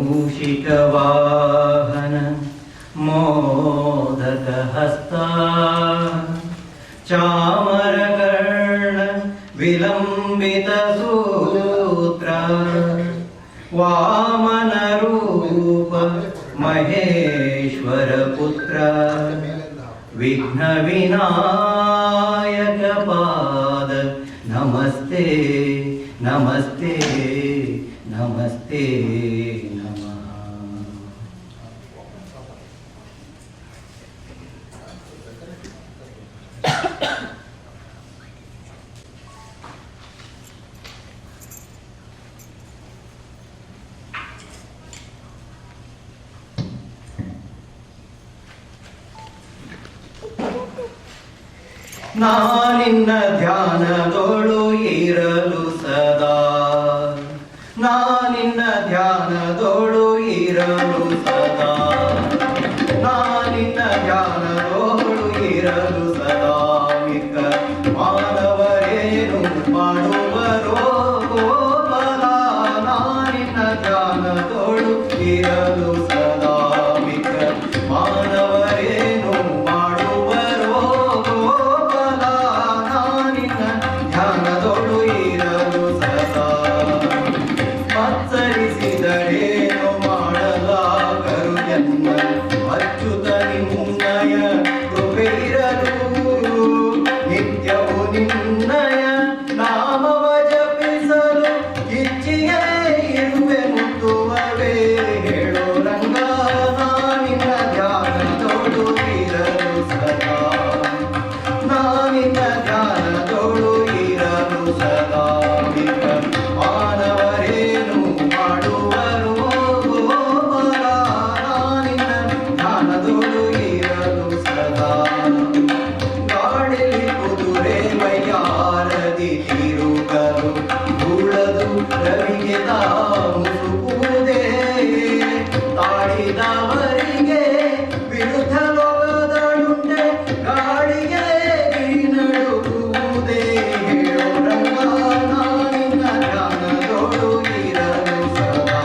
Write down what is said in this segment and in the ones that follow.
मूषिकवाहन मोदकहस्ता चामरकर्ण विलम्बितसूत्र वामनरूप महेश्वरपुत्र विघ्नविनायकपाद नमस्ते नमस्ते नमस्ते नमः। ನಾನಿನ್ನ ಧ್ಯಾನದೊಳು ಇರಲು ಸದಾ, ನಾನಿನ್ನ ಧ್ಯಾನದೊಳು ಇರಲು ಸದಾ, ನಾನಿನ್ನ ಧ್ಯಾನದೊಳು ಇರಲು ಸದಾ ಮಿಕ್ಕ ಮಾನವರೇನು ಮಾಡುವರೋ ಗೋಪಾಲ, ನಾನಿನ್ನ ಧ್ಯಾನದೊಳು ಇರಲು ಸದಾ ಮಿಕ್ಕ ಮಾನವರೇನು ಮಾಡುವರೋ ಗೋಪಾಲ, ನಾನಿನ್ನ ಧ್ಯಾನದೊಳು ಇರಲು ಸದಾ ಮತ್ಸರಿಸಿದರೇನು ಮಾಡಲಾಗರು ಜನ್ಮ ಅಚ್ಯುತ ನಿನ್ನಯ ಕೃಪೆ ಇರಲು, ನಿತ್ಯವು ನಿನ್ನಯ ನಾಮವ ಜಪಿಸಲು ಇಚ್ಛೆಯೇ ಇರುವೆ ಮುತ್ತುವವೇ ಹೇಳೋ ರಂಗ, ನಾನಿನ್ನ ಧ್ಯಾನದೊಳು ಇರಲು ಸದಾ, ನಾನಿನ್ನ ಧ್ಯಾನದೊಳು ಇರಲು ಸದಾ ಮಿಕ್ಕ ಮಾನವರೇನು ಮಾಡುವರು ಗೋಪಾಲ, ನಾನಿನ್ನ ಧ್ಯಾನದೊಳು ಇರಲು ಸದಾ ಗಾಳಿಲಿ ಕುದುರೆ ವೈಯಾರದಿ ತಿರುಗಲು ಧೂಳದು ರವಿಗೆ ಮುಸುಕುವುದೇ, ತಾಳಿದವರಿಗೆ ವಿರುದ್ಧ ಲೋಕದಳುಂಟೆ ಗಾಳಿಗೆ ನಡುಗುವುದೇ ಹೇಳೋ ರಂಗ, ನಾನಿನ್ನ ಧ್ಯಾನದೊಳು ಇರಲು ಸದಾ,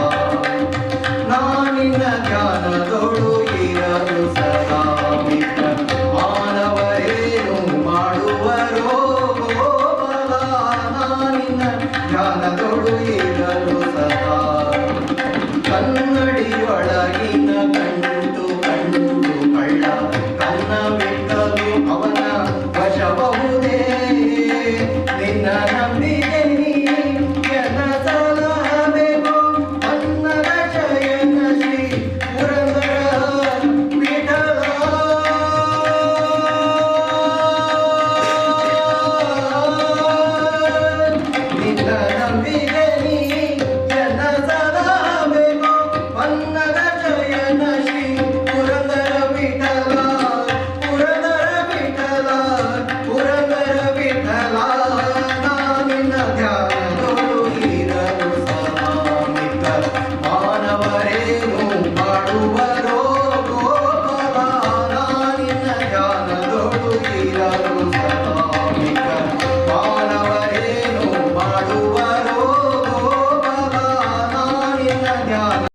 ನಾನಿನ್ನ ಧ್ಯಾನದೊಳು ಇರಲು ಸದಾ ಮಿಕ್ಕ ಮಾನವರೇನು ಮಾಡುವರೋ ಗೋಪಾಲ, ನಾನಿನ್ನ ಧ್ಯಾನದೊಳು